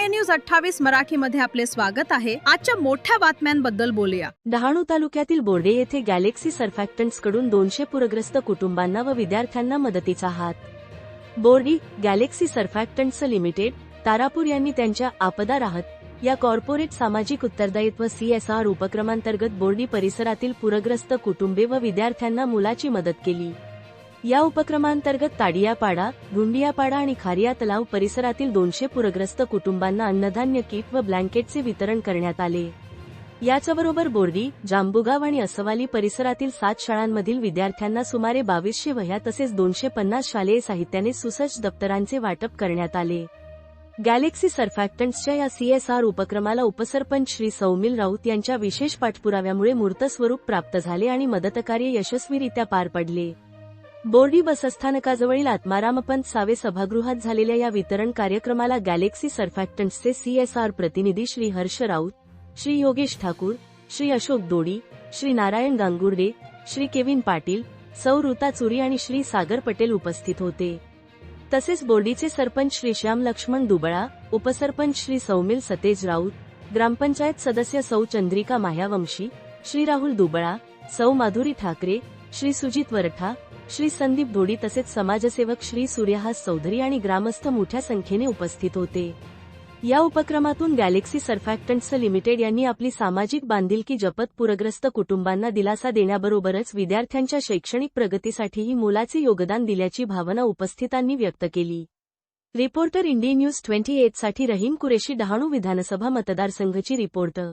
News 28 मराठीमध्ये आपले स्वागत आहे। आजच्या मोठ्या बातम्यांबद्दल बोलूया। डहाणू तालुक्यातील बोर्डे येथे गॅलेक्सी सर्फॅक्टंट्स कडून 200 पूरग्रस्त कुटुंबांना व विद्यार्थ्यांना मदतीचा हात। Bordi Galaxy surfactants limited Tarapur यांनी त्यांच्या आपदा राहत या कॉर्पोरेट सामाजिक उत्तरदायित्व CSR उपक्रमांतर्गत बोर्डी परिसरातील पूरग्रस्त कुटुंबे व विद्यार्थ्यांना मुलाची मदत केली। या उपक्रमांतर्गत ताडियापाडा, गुंडियापाडा आणि खारिया तलाव परिसरातील 200 पूरग्रस्त कुटुंबांना अन्नधान्य किट व ब्लँकेटचे वितरण करण्यात आले। याचबरोबर बोर्डी, जांबुगाव आणि असवाली परिसरातील 7 शाळांमधील विद्यार्थ्यांना सुमारे 2200 वह्या तसेच 250 शालेय साहित्याने सुसज्ज दप्तरांचे वाटप करण्यात आले। गॅलेक्सी सर्फॅक्टंट्सच्या या CSR उपक्रमाला उपसरपंच श्री सौमिल राऊत यांच्या विशेष पाठपुराव्यामुळे मूर्त स्वरूप प्राप्त झाले आणि मदतकार्य यशस्वीरित्या पार पडले। बोर्डी बसस्थानकाजवळील आत्मारामपंत सावे सभागृहात झालेल्या या वितरण कार्यक्रमाला गॅलेक्सी सर्फॅक्टंट्सचे CSR प्रतिनिधी श्री हर्ष राऊत, श्री योगेश ठाकूर, श्री अशोक दोडी, श्री नारायण गांगुर्डे, श्री केविन पाटील, सौ ऋता चुरी आणि श्री सागर पटेल उपस्थित होते। तसेच बोर्डीचे सरपंच श्री श्याम लक्ष्मण दुबळा, उपसरपंच श्री सौमिल सतेज राऊत, ग्रामपंचायत सदस्य सौ चंद्रिका मायावंशी, श्री राहुल दुबळा, सौ माधुरी ठाकरे, श्री सुजित वरठा, श्री संदीप दोडी तसेच समाजसेवक श्री सूर्यहास चौधरी आणि ग्रामस्थ मोठ्या संख्येने उपस्थित होते। या उपक्रमातून गॅलेक्सी सर्फॅक्टंट्स लिमिटेड यांनी आपली सामाजिक बांधिलकी जपत पूरग्रस्त कुटुंबांना दिलासा देण्याबरोबरच विद्यार्थ्यांच्या शैक्षणिक प्रगतीसाठीही मोलाचे योगदान दिल्याची भावना उपस्थितांनी व्यक्त केली। रिपोर्टर इंडिया न्यूज 28 साठी रहीम कुरेशी, डहाणू विधानसभा मतदारसंघची रिपोर्टर।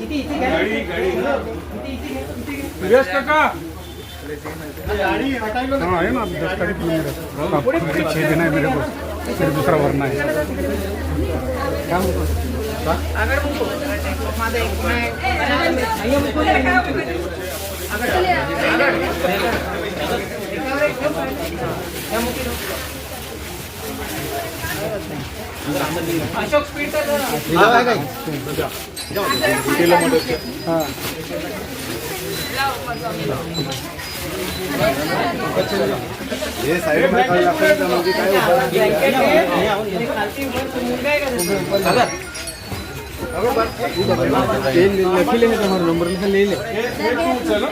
है ना 10 तारीख में मेरा 6 दिन है मेरे को, फिर दूसरा भरना है। अशोक स्पीड का ये साइड में खाली आपण म्हणजे काय लखीले है तुम्हारा नंबर लिखा ले ले चलो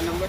नंबर